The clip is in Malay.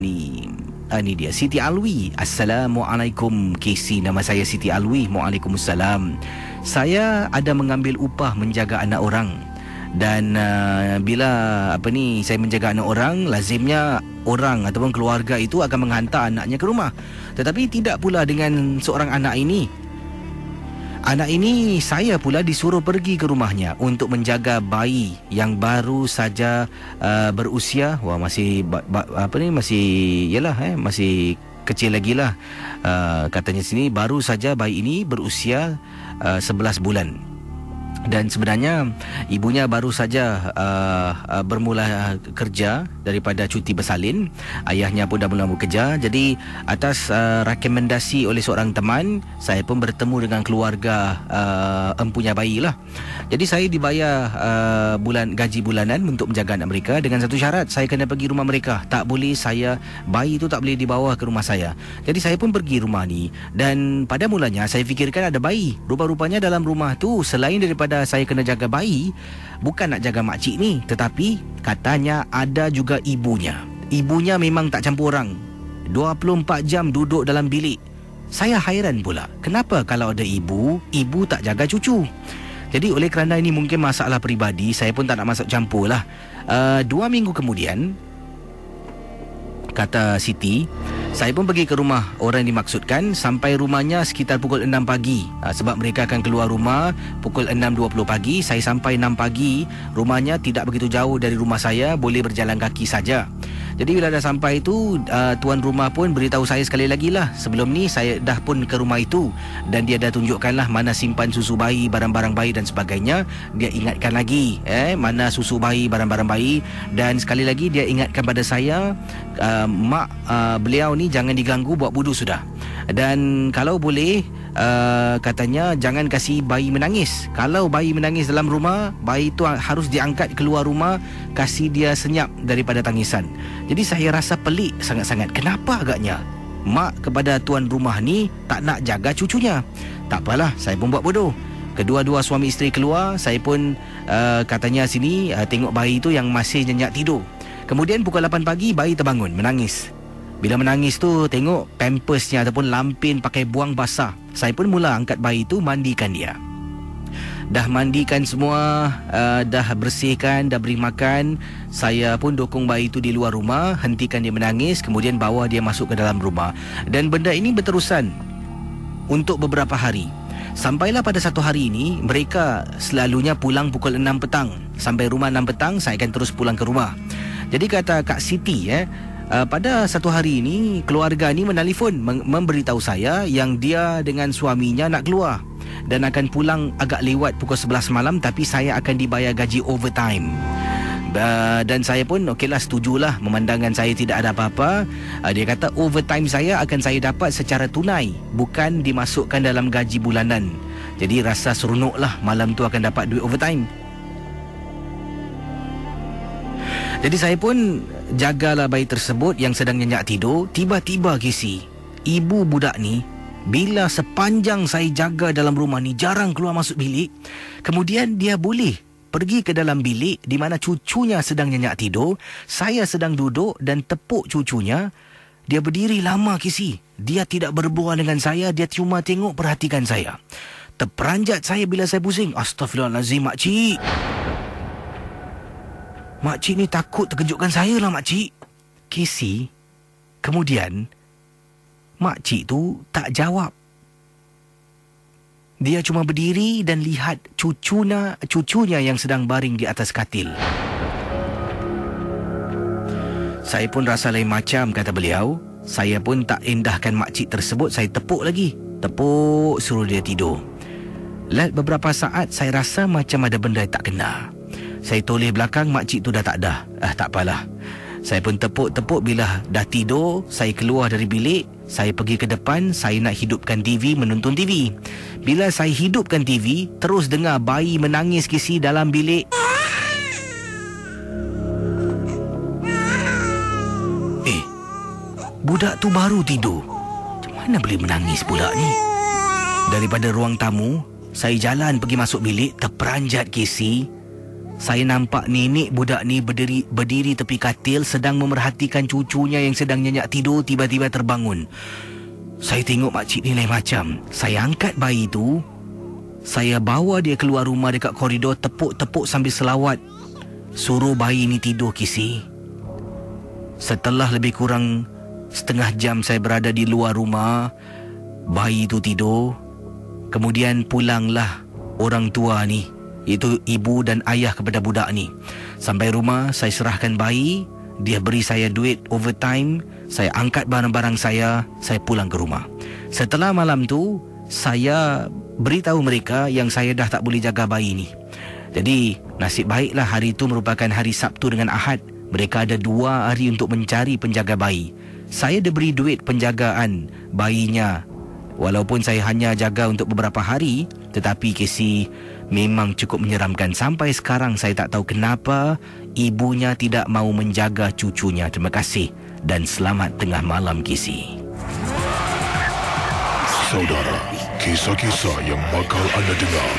Ni dia Siti Alwi. Assalamualaikum KC, nama saya Siti Alwi. Waalaikumsalam. Saya ada mengambil upah menjaga anak orang. Dan bila saya menjaga anak orang, lazimnya orang ataupun keluarga itu akan menghantar anaknya ke rumah. Tetapi tidak pula dengan seorang anak ini. Anak ini saya pula disuruh pergi ke rumahnya untuk menjaga bayi yang baru saja berusia, masih masih kecil lagi lah. Katanya sini baru saja bayi ini berusia 11 bulan. Dan sebenarnya ibunya baru saja bermula kerja daripada cuti bersalin. Ayahnya pun dah mula bekerja. Jadi atas rekomendasi oleh seorang teman, saya pun bertemu dengan keluarga empunya bayi lah. Jadi saya dibayar gaji bulanan untuk menjaga anak mereka dengan satu syarat, saya kena pergi rumah mereka. Tak boleh bayi itu tak boleh dibawa ke rumah saya. Jadi saya pun pergi rumah ni. Dan pada mulanya saya fikirkan ada bayi. Rupa-rupanya dalam rumah tu selain daripada saya kena jaga bayi, bukan nak jaga makcik ni, tetapi katanya ada juga ibunya. Ibunya memang tak campur orang, 24 jam duduk dalam bilik. Saya hairan pula, kenapa kalau ada ibu tak jaga cucu? Jadi oleh kerana ini mungkin masalah peribadi, saya pun tak nak masuk campur lah. 2 minggu kemudian, kata Siti, saya pun pergi ke rumah orang yang dimaksudkan. Sampai rumahnya sekitar pukul 6 pagi. Sebab mereka akan keluar rumah pukul 6.20 pagi. Saya sampai 6 pagi. Rumahnya tidak begitu jauh dari rumah saya, boleh berjalan kaki saja. Jadi bila dah sampai itu, tuan rumah pun beritahu saya sekali lagi lah. Sebelum ni saya dah pun ke rumah itu, dan dia dah tunjukkanlah mana simpan susu bayi, barang-barang bayi dan sebagainya. Dia ingatkan lagi mana susu bayi, barang-barang bayi. Dan sekali lagi dia ingatkan pada saya, mak beliau ni jangan diganggu, buat budu sudah. Dan kalau boleh, katanya jangan kasih bayi menangis. Kalau bayi menangis dalam rumah, bayi itu harus diangkat keluar rumah, kasih dia senyap daripada tangisan. Jadi saya rasa pelik sangat-sangat. Kenapa agaknya mak kepada tuan rumah ni tak nak jaga cucunya? Tak apalah, saya pun buat bodoh. Kedua-dua suami isteri keluar. Saya pun katanya sini tengok bayi itu yang masih nyenyak tidur. Kemudian pukul 8 pagi bayi terbangun menangis. Bila menangis tu, tengok pampersnya ataupun lampin pakai buang basah. Saya pun mula angkat bayi tu, mandikan dia. Dah mandikan semua, dah bersihkan, dah beri makan. Saya pun dokong bayi tu di luar rumah, hentikan dia menangis, kemudian bawa dia masuk ke dalam rumah. Dan benda ini berterusan untuk beberapa hari. Sampailah pada satu hari ini, mereka selalunya pulang pukul 6 petang. Sampai rumah 6 petang, saya akan terus pulang ke rumah. Jadi kata Kak Siti, pada satu hari ini, keluarga ni menelefon memberitahu saya yang dia dengan suaminya nak keluar dan akan pulang agak lewat pukul 11 malam, tapi saya akan dibayar gaji overtime. Dan saya pun okeylah, setujulah, memandangkan saya tidak ada apa-apa. Dia kata overtime saya akan saya dapat secara tunai, bukan dimasukkan dalam gaji bulanan. Jadi rasa seronoklah malam tu akan dapat duit overtime. Jadi saya pun jagalah bayi tersebut yang sedang nyenyak tidur. Tiba-tiba Kisi, ibu budak ni, bila sepanjang saya jaga dalam rumah ni, jarang keluar masuk bilik. Kemudian dia boleh pergi ke dalam bilik di mana cucunya sedang nyenyak tidur. Saya sedang duduk dan tepuk cucunya. Dia berdiri lama Kisi. Dia tidak berbual dengan saya. Dia cuma tengok, perhatikan saya. Terperanjat saya bila saya pusing. Astaghfirullahalazim, makcik. Makcik ni takut terkejutkan saya lah, makcik. Casey, kemudian makcik tu tak jawab. Dia cuma berdiri dan lihat cucunya yang sedang baring di atas katil. Saya pun rasa lain macam, kata beliau. Saya pun tak endahkan makcik tersebut. Saya tepuk lagi. Tepuk suruh dia tidur. Let beberapa saat saya rasa macam ada benda yang tak kena. Saya toleh belakang, makcik tu dah tak ada. Tak apalah. Saya pun tepuk-tepuk. Bila dah tidur, saya keluar dari bilik. Saya pergi ke depan. Saya nak hidupkan TV, menonton TV. Bila saya hidupkan TV, terus dengar bayi menangis Kisi dalam bilik. Budak tu baru tidur. Macam mana boleh menangis budak ni? Daripada ruang tamu, saya jalan pergi masuk bilik. Terperanjat Kisi. Saya nampak nenek budak ni berdiri tepi katil sedang memerhatikan cucunya yang sedang nyenyak tidur tiba-tiba terbangun. Saya tengok makcik ni lain macam. Saya angkat bayi tu. Saya bawa dia keluar rumah dekat koridor, tepuk-tepuk sambil selawat. Suruh bayi ni tidur, Kisi. Setelah lebih kurang setengah jam saya berada di luar rumah, bayi tu tidur. Kemudian pulanglah orang tua ni, iaitu ibu dan ayah kepada budak ni. Sampai rumah, saya serahkan bayi. Dia beri saya duit overtime. Saya angkat barang-barang saya pulang ke rumah. Setelah malam tu, saya beritahu mereka yang saya dah tak boleh jaga bayi ni. Jadi, nasib baiklah hari itu merupakan hari Sabtu dengan Ahad. Mereka ada 2 hari untuk mencari penjaga bayi. Saya diberi duit penjagaan bayinya. Walaupun saya hanya jaga untuk beberapa hari, tetapi Casey, memang cukup menyeramkan. Sampai sekarang saya tak tahu kenapa ibunya tidak mau menjaga cucunya. Terima kasih dan selamat tengah malam, Casey. Saudara, kisah-kisah yang bakal anda dengar